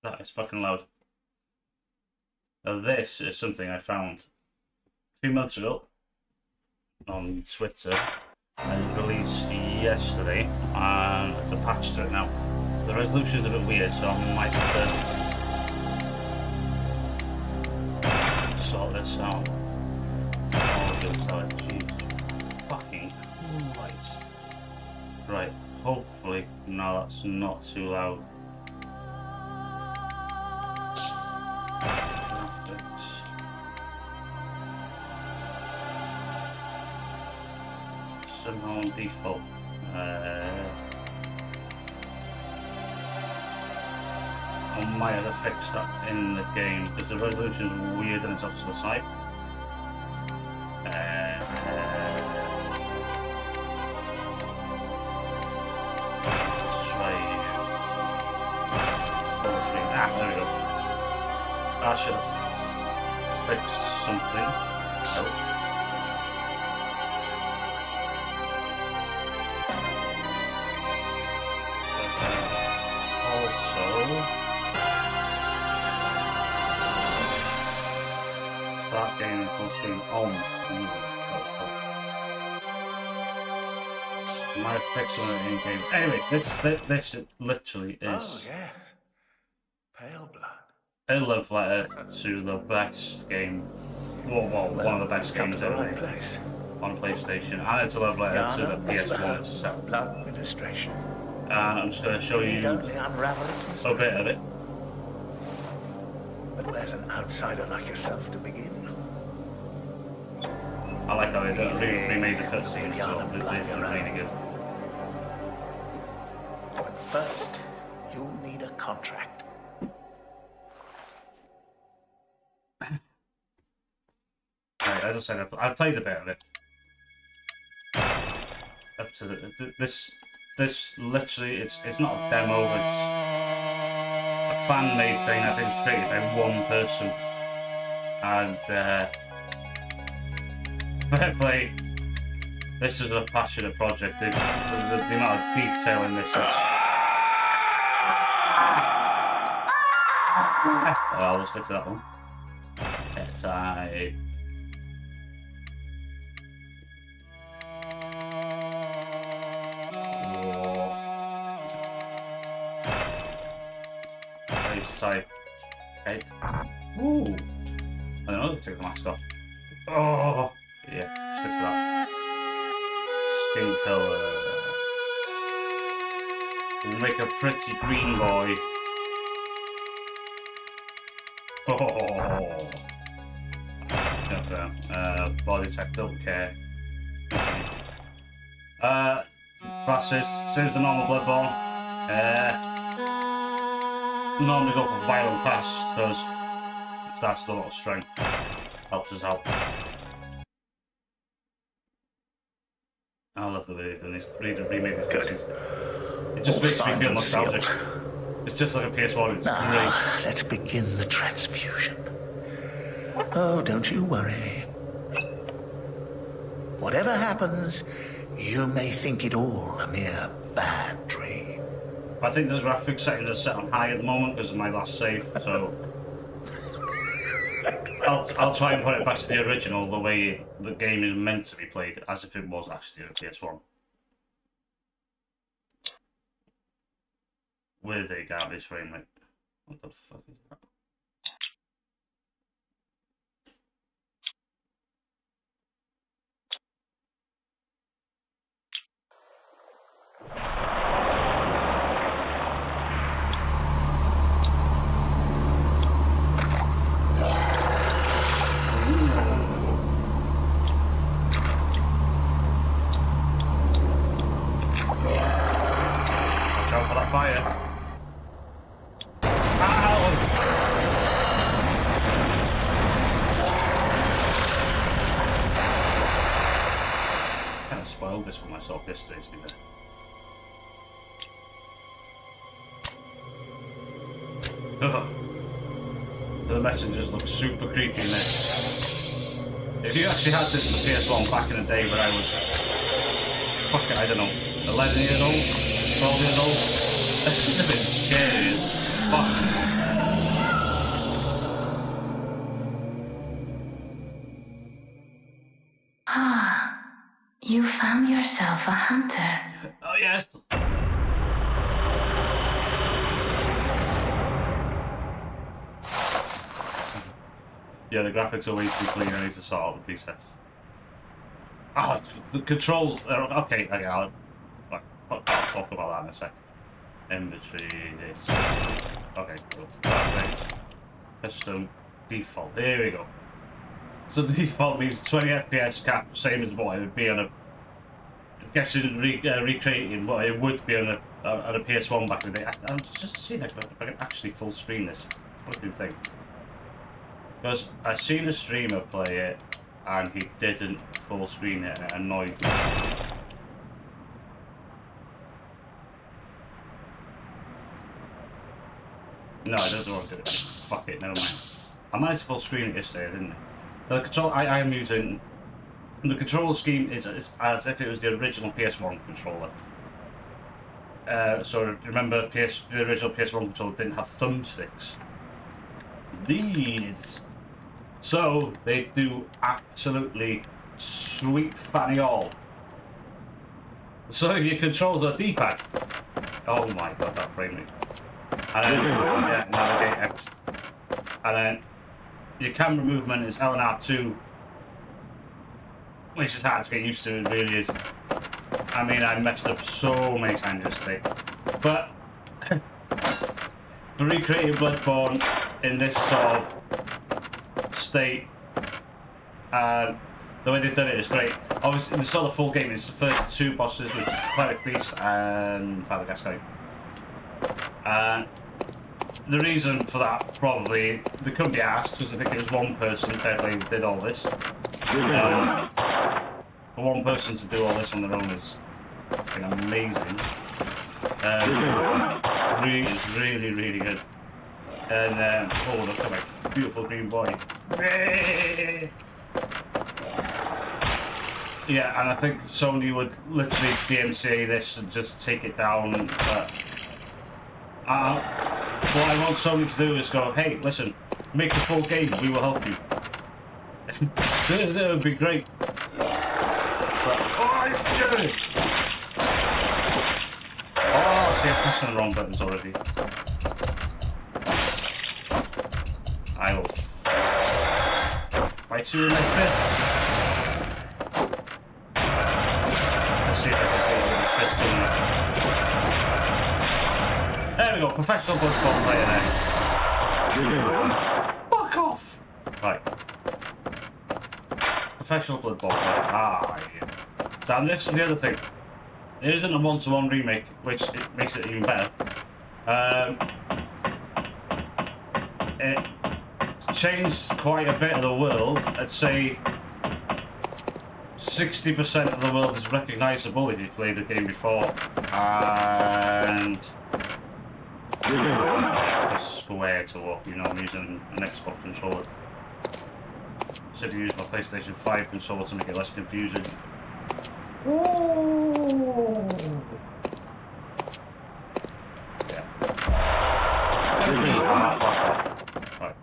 That is fucking loud. Now this is something I found a few months ago on Twitter. And it was released yesterday, and it's a patch to it now. The resolution is a bit weird, so I might have to sort this out. Oh, Jesus fucking Christ. Right, hopefully now that's not too loud. Somehow on default. I might have to fix that in the game because the resolution is weird and it's off to the side. Let's try full screen. There we go. I should have fixed something. Oh. Start getting full screen on. Might have fixed one in game. Anyway, this literally is. Oh yeah, Pale Blood. A love letter to the best game. Well, one of the best games ever made on PlayStation, and it's a love letter to the PS1 itself. Blood administration. And I'm just going to show you a bit of it. But where's an outsider like yourself to begin? I like how they remade the cutscenes, so they're really good. But first, you'll need a contract. Right, as I said, I've played a bit of it. Up to this literally, it's not a demo, it's a fan-made thing. I think it's created by one person, and fair play. This is a passionate project. The amount of detail in this is. Oh, we'll stick to that one. Airtight. Type head. Ooh. I don't know, take the mask off. Oh, yeah, stick to that. Skin colour. We'll make a pretty green boy. Oh. Okay. Body tech, don't care. Classes, same as the normal Bloodborne. Normally go for violent pass because it starts with a lot of strength. Helps us out. I love the way they've done this. Remake these cutscenes. It just makes me feel nostalgic. It's just like a PS1. It's great. Let's begin the transfusion. Oh, don't you worry. Whatever happens, you may think it all a mere bad dream. I think the graphics settings are set on high at the moment because of my last save, so I'll try and put it back to the original, the way the game is meant to be played, as if it was actually a PS1. With a garbage frame rate. What the fuck is that? Watch out for that fire. I kind of spoiled this for myself yesterday, to be fair. The messengers look super creepy in this. If you actually had this in the PS1 back in the day when I was, fucking, I don't know, 11 years old, 12 years old, this should have been scary. Ah, you found yourself a hunter. Oh, yes. Yeah, the graphics are way too clean. I need to sort out the presets. Ah, the controls. Okay, I'll talk about that in a sec. Inventory. It's okay. Cool. Graphics. Custom. Default. Here we go. So default means 20 FPS cap, same as what it would be on a. I'm guessing recreating what it would be on a PS1 back in the day. I'm just seeing if I can actually full screen this fucking thing. Because I seen a streamer play it and he didn't full screen it and it annoyed me. No, it doesn't want to do it. Fuck it, never mind. I managed to full screen it yesterday, didn't I? The control I am using, the control scheme is as if it was the original PS1 controller. So remember, the original PS1 controller didn't have thumbsticks. These, so they do absolutely sweet fanny all. So your controls are D-pad. Oh my god, that frame rate. And then yeah, navigate X. And then your camera movement is L and R2, which is hard to get used to. It really is. I mean, I messed up so many times yesterday, but for recreating Bloodborne in this sort of state, the way they've done it is great. Obviously, the sort of full game is the first two bosses, which is the Cleric Priest and Father Gascoigne. The reason for that, probably, they couldn't be asked, because I think it was one person who did all this. For one person to do all this on their own is fucking amazing. Really, really good. And, oh, look at my beautiful green boy. Yeah, and I think Sony would literally DMCA this and just take it down, but what I want Sony to do is go, hey, listen, make the full game, we will help you. That would be great. But, oh, see, I'm pressing the wrong buttons already. I will fight you in my fist. Let's see if I can get my fist in there. There we go, professional Bloodborne player now. Fuck off! Right. Professional Bloodborne player. Ah, yeah. So, and this is the other thing. It isn't a one-to-one remake, which it makes it even better. It's changed quite a bit of the world. I'd say 60% of the world is recognisable if you've played the game before, and press square to walk. You know, I'm using an Xbox controller. So to use my PlayStation 5 controller to make it less confusing. Ooh. Yeah. Right.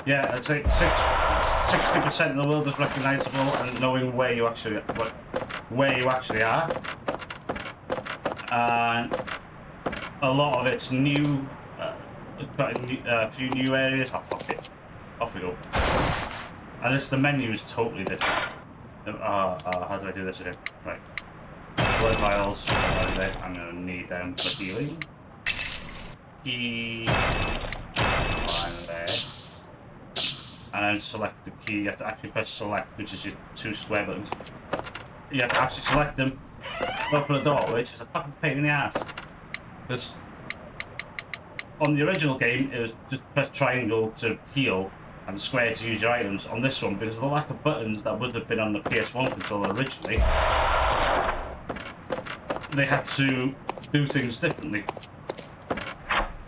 Yeah, I'd say 60% of the world is recognisable, and knowing where you actually are, and a lot of it's new. Quite a few new areas. Oh fuck it! Off we go. And the menu is totally different. How do I do this again? Right. Blood vials. I'm gonna need them for healing. Key. Line there. And then select the key. You have to actually press select, which is your two square buttons. You have to actually select them. Open the door, which is a fucking pain in the ass. Because on the original game, it was just press triangle to heal and square to use your items. On this one, because of the lack of buttons that would have been on the PS1 controller originally, they had to do things differently.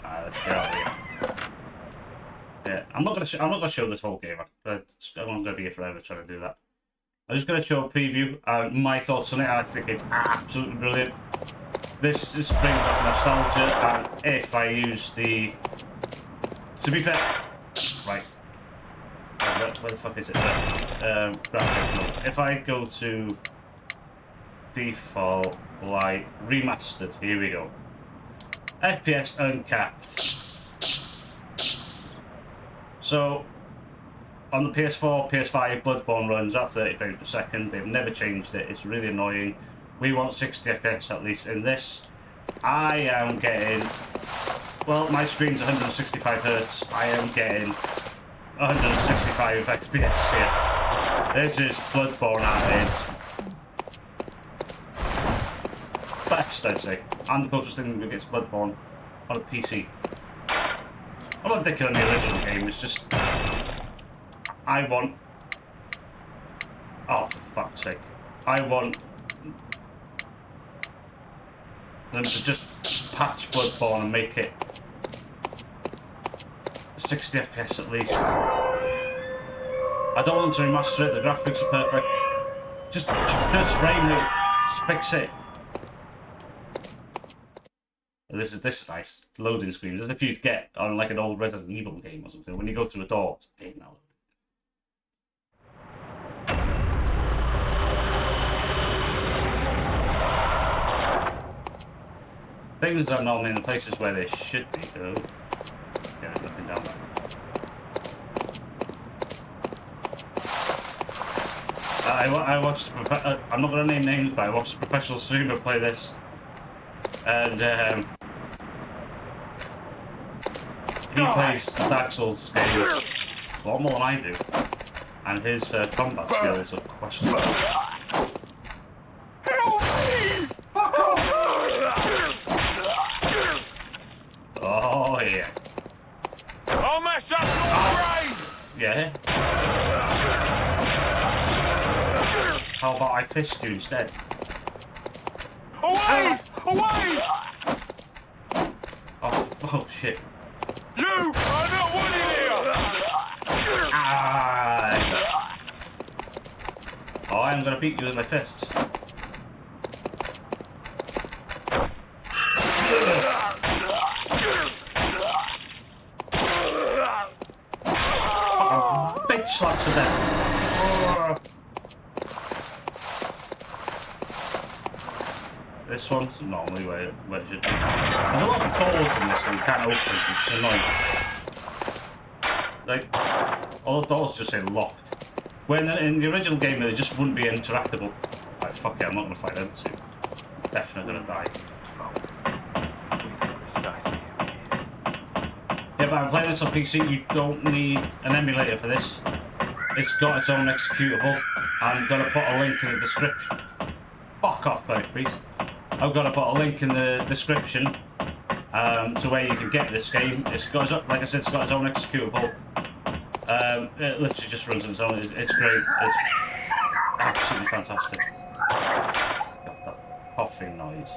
Let's get out of here. Yeah, I'm not gonna show this whole game. I'm gonna be here forever trying to do that. I'm just gonna show a preview. My thoughts on it. I think it's absolutely brilliant. this brings back nostalgia, and if I use the... To be fair... Right. Where the fuck is it? Graphic mode. If I go to default, light, remastered, here we go. FPS uncapped. So, on the PS4, PS5, Bloodborne runs at 30 frames per second. They've never changed it. It's really annoying. We want 60 FPS at least. In this, I am getting... Well, my screen's 165 Hz. I am getting 165 FPS here. This is Bloodborne at its best, I'd say. And the closest thing we get to Bloodborne on a PC. I'm not thinking on the original game, it's just... I want... Oh, for fuck's sake. I want them to just patch Bloodborne and make it 60 FPS at least. I don't want them to remaster it, the graphics are perfect. Just frame it, just fix it. This is nice. Loading screens. There's a few to get on like an old Resident Evil game or something. When you go through a door, it's big now. Things are normally in the places where they should be, though. Yeah, there's nothing down there. I watched... I'm not going to name names, but I watched a professional streamer play this. And, he plays Dark Souls games a lot more than I do. And his combat skills are questionable. Oh, yeah. I'll mess up your brain! Yeah? How about I fist you instead? Away! Away! Oh shit. You are not wanted here! Ah. Oh, I'm gonna beat you with my fists. Bitch slaps to death. This one's normally where it should be. There's a lot of doors in this that you can't open, which is annoying. Like, all the doors just say locked. When in the original game they just wouldn't be interactable. Like, fuck it, I'm not gonna fight them two. I'm definitely gonna die. Yeah, but I'm playing this on PC, you don't need an emulator for this. It's got its own executable. I'm gonna put a link in the description. Fuck off, Cleric Priest. I've got to put a link in the description to where you can get this game. It's got, like I said, it's got its own executable. It literally just runs on its own. It's great. It's absolutely fantastic. Got that puffing noise.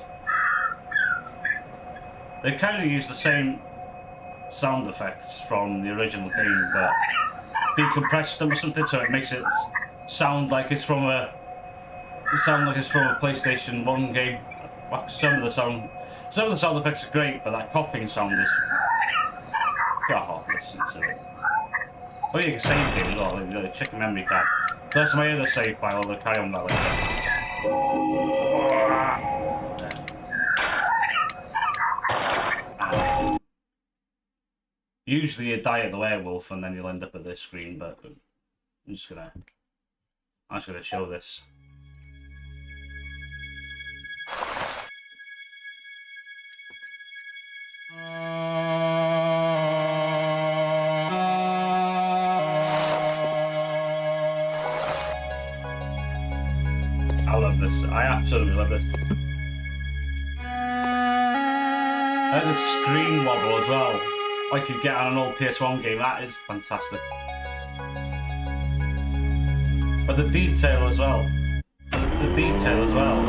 They kind of use the same sound effects from the original game, but decompressed them or something, so it makes it sound like it's from a PlayStation 1 game. Some of the sound effects are great, but that coughing sound is... God, listen to it. Oh, you can save game as well, the chicken memory card. So that's my other save file, the carry on that later. Usually you die at the werewolf and then you'll end up at this screen, but I'm just gonna show this. I love this. I absolutely love this. And the screen wobble as well, like you get on an old PS1 game. That is fantastic. But the detail as well. The detail as well.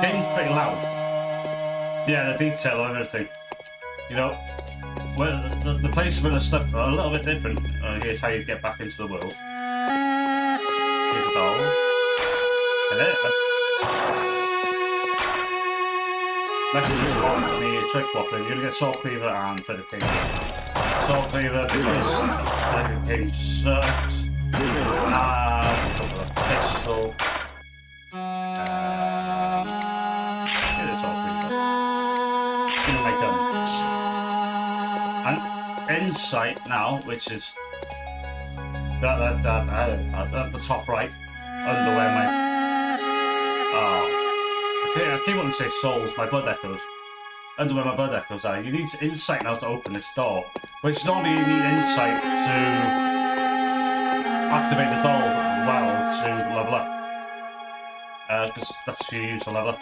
Game's pretty loud. Yeah, the detail of everything. You know, well, the placement of stuff are a little bit different. Here's how you get back into the world. Here's a doll. Messages on the trick blocker. You're gonna get Sword Cleaver and Freddy King. Sword Cleaver because Freddy King sucks. Pistol. Get it Sword Cleaver. Gonna make them. And Insight now, which is that at the top right, under where my I keep wanting to say souls, my blood echoes. Under where my blood echoes are. You need insight now to open this door. Which normally you need insight to activate the door well to level up. Because that's what you use to level up.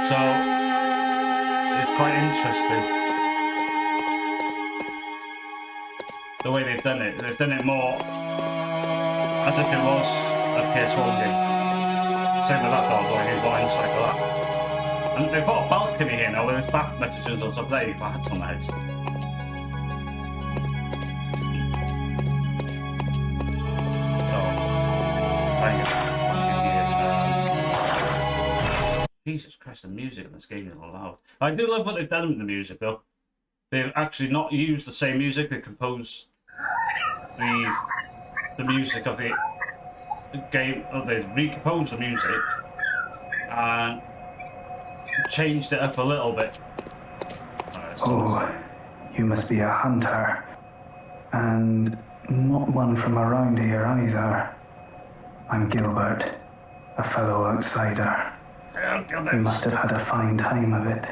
So it's quite interesting the way they've done it. They've done it more as if it was a PS1 game. Same with that dog, like he's got insight for that. And they've got a balcony here now with his bath messages on top there, you've got hats on the heads. So, Jesus Christ, the music in this game is loud. I do love what they've done with the music though. They've actually not used the same music, they composed the music of the game, they recomposed the music and changed it up a little bit. Oh, you must be a hunter, and not one from around here either. I'm Gilbert, a fellow outsider. You must have had a fine time of it.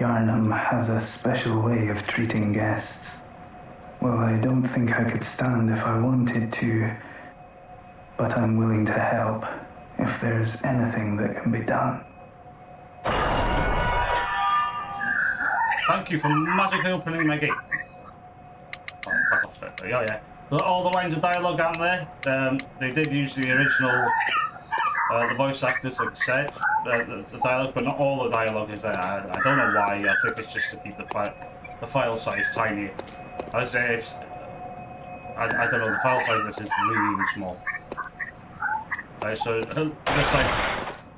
Yarnum has a special way of treating guests. Well, I don't think I could stand if I wanted to, but I'm willing to help if there's anything that can be done. Thank you for magically opening my gate. Oh yeah. All the lines of dialogue aren't there. They did use the original, the voice actors, like I said, the dialogue, but not all the dialogue is there. I don't know why. I think it's just to keep the file size tiny. I say it's. I don't know. The file size of this is really small. Right, so just like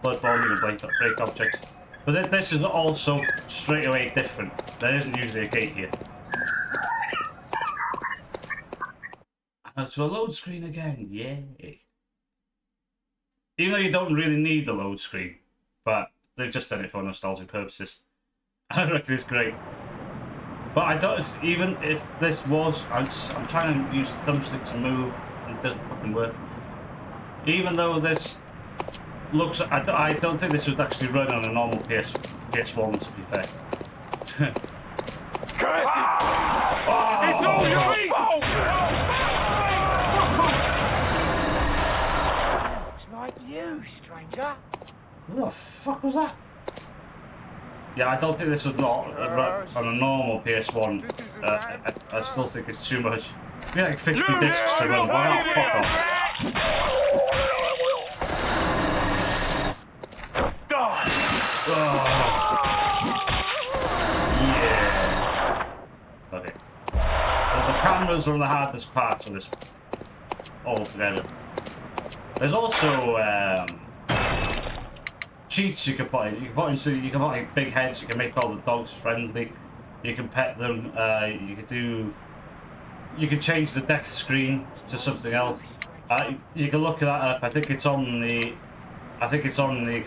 Bloodborne, you can break objects. But this is also straight away different. There isn't usually a gate here. To a load screen again, yay! Even though you don't really need the load screen, but they've just done it for nostalgic purposes. I reckon it's great. But I don't. Even if this was, I'm trying to use the thumbstick to move, and it doesn't fucking work. Even though this looks, I don't think this would actually run on a normal PS1. To be fair. It's all your fault! Looks like you, stranger. What the fuck was that? Yeah, I don't think this would not run on a normal PS1. I still think it's too much. You need like 50 discs to run. Why not? Fuck off. Oh. Yeah. Okay. The cameras are the hardest parts of this altogether. There's also cheats you can put in. You can put like big heads. You can make all the dogs friendly. You can pet them. You can change the death screen to something else. You can look that up. I think it's on the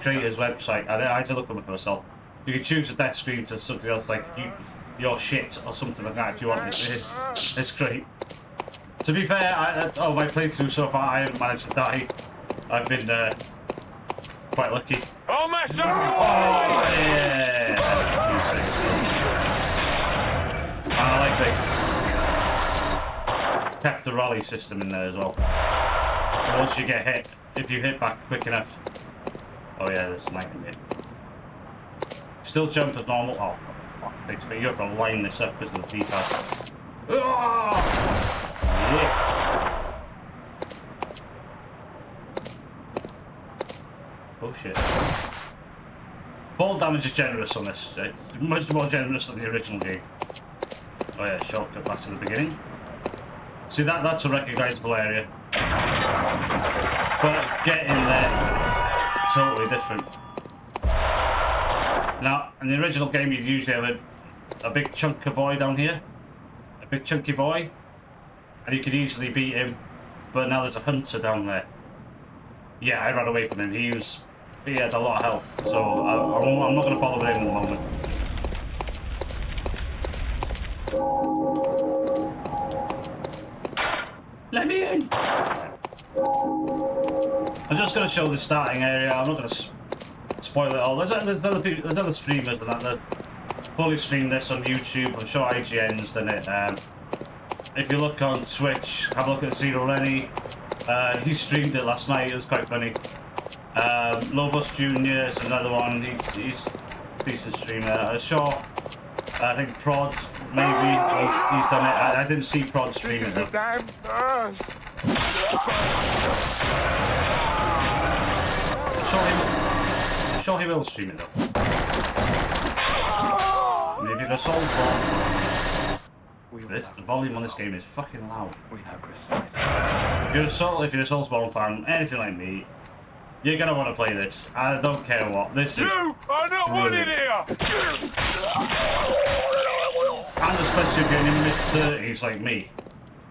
creator's website. I had to look at it myself. You can choose the death screen to something else, like your shit or something like that if you want. It's great. To be fair, my playthrough so far, I haven't managed to die. I've been quite lucky. I'll mess up! Oh yeah! And I like they kept the rally system in there as well. So once you get hit, if you hit back quick enough. Oh yeah, there's a mic in here. Still jump as normal. Oh, fuck, but you have to line this up because of the D-pad. Oh! Yeah. Oh shit. Ball damage is generous on this. It's much more generous than the original game. Oh yeah, shortcut back to the beginning. See that's a recognisable area. But getting there is totally different. Now, in the original game, you'd usually have a big chunky boy down here. A big chunky boy. And you could easily beat him. But now there's a hunter down there. Yeah, I ran away from him. He had a lot of health. So I'm not going to bother with him in the moment. Let me in! I'm just going to show the starting area. I'm not going to spoil it all. There's other streamers that fully stream this on YouTube. I'm sure IGN's done it. If you look on Twitch, have a look at Zero Lenny. He streamed it last night. It was quite funny. Lobos Jr. is another one. He's a decent streamer. Sure. I think Prod, maybe, he's done it. I didn't see Prod stream it though. Damn first. I'm sure he will stream it though. Maybe the Soulsborne. The volume on this game is fucking loud. If you're a Soulsborne fan, anything like me, you're gonna want to play this. I don't care what. This is. You are not wanted here! And especially if you're in your mid-30s like me.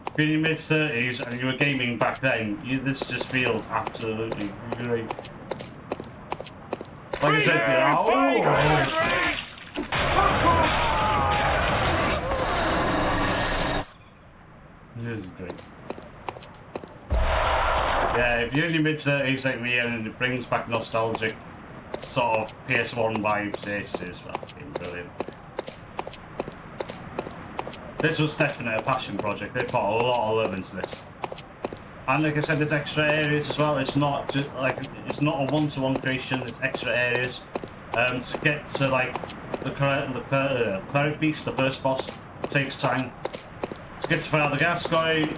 If you're in your mid-30s and you were gaming back then, this just feels absolutely great. Like I said, this is great. Yeah, if you're in your mid-30s like me and it brings back nostalgic sort of PS1 vibes, this is fucking brilliant. This was definitely a passion project. They put a lot of love into this. And like I said, there's extra areas as well. It's not just like it's not a one-to-one creation. There's extra areas. To get to like the cleric beast, the first boss, takes time. To get to Father Gascoigne,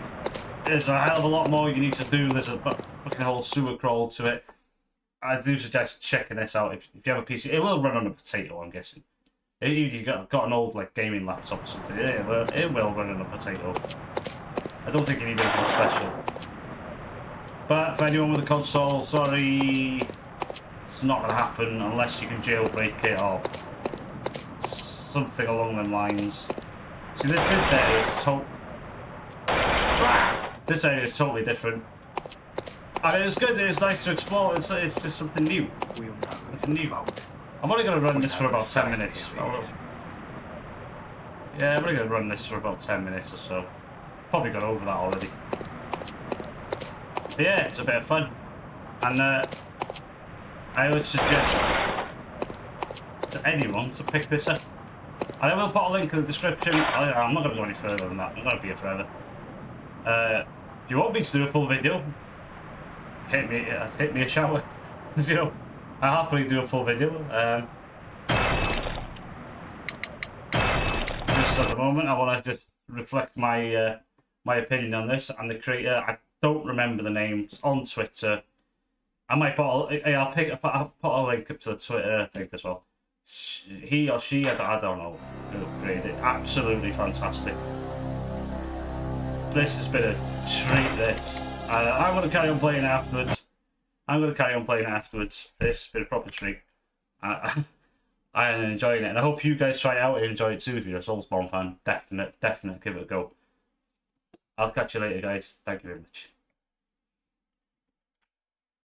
there's a hell of a lot more you need to do. There's a fucking whole sewer crawl to it. I do suggest checking this out if you have a PC. It will run on a potato, I'm guessing. If you got an old like gaming laptop or something, it will run on a potato. I don't think you need anything special. But for anyone with a console, sorry, it's not going to happen unless you can jailbreak it or something along the lines. See, this area is totally different. And it's good, it's nice to explore, it's just something new. Something new. I'm only going to run this for about 10 minutes. Yeah, I'm only going to run this for about 10 minutes or so. Probably got over that already. But yeah, it's a bit of fun. And I would suggest to anyone to pick this up. And I will put a link in the description. I'm not going to go any further than that. I'm going to be here forever. If you want me to do a full video, hit me a shout. You know, I'll happily do a full video. Just at the moment, I want to just reflect my my opinion on this and the creator. I don't remember the names on Twitter. I might put I'll put a link up to the Twitter thing as well. He or she, I don't know who created it. Absolutely fantastic. This has been a treat. This. I'm going to carry on playing it afterwards. This has been a proper treat. I'm enjoying it, and I hope you guys try it out and enjoy it too. If you're a Soulsborne fan, definitely give it a go. I'll catch you later, guys. Thank you very much.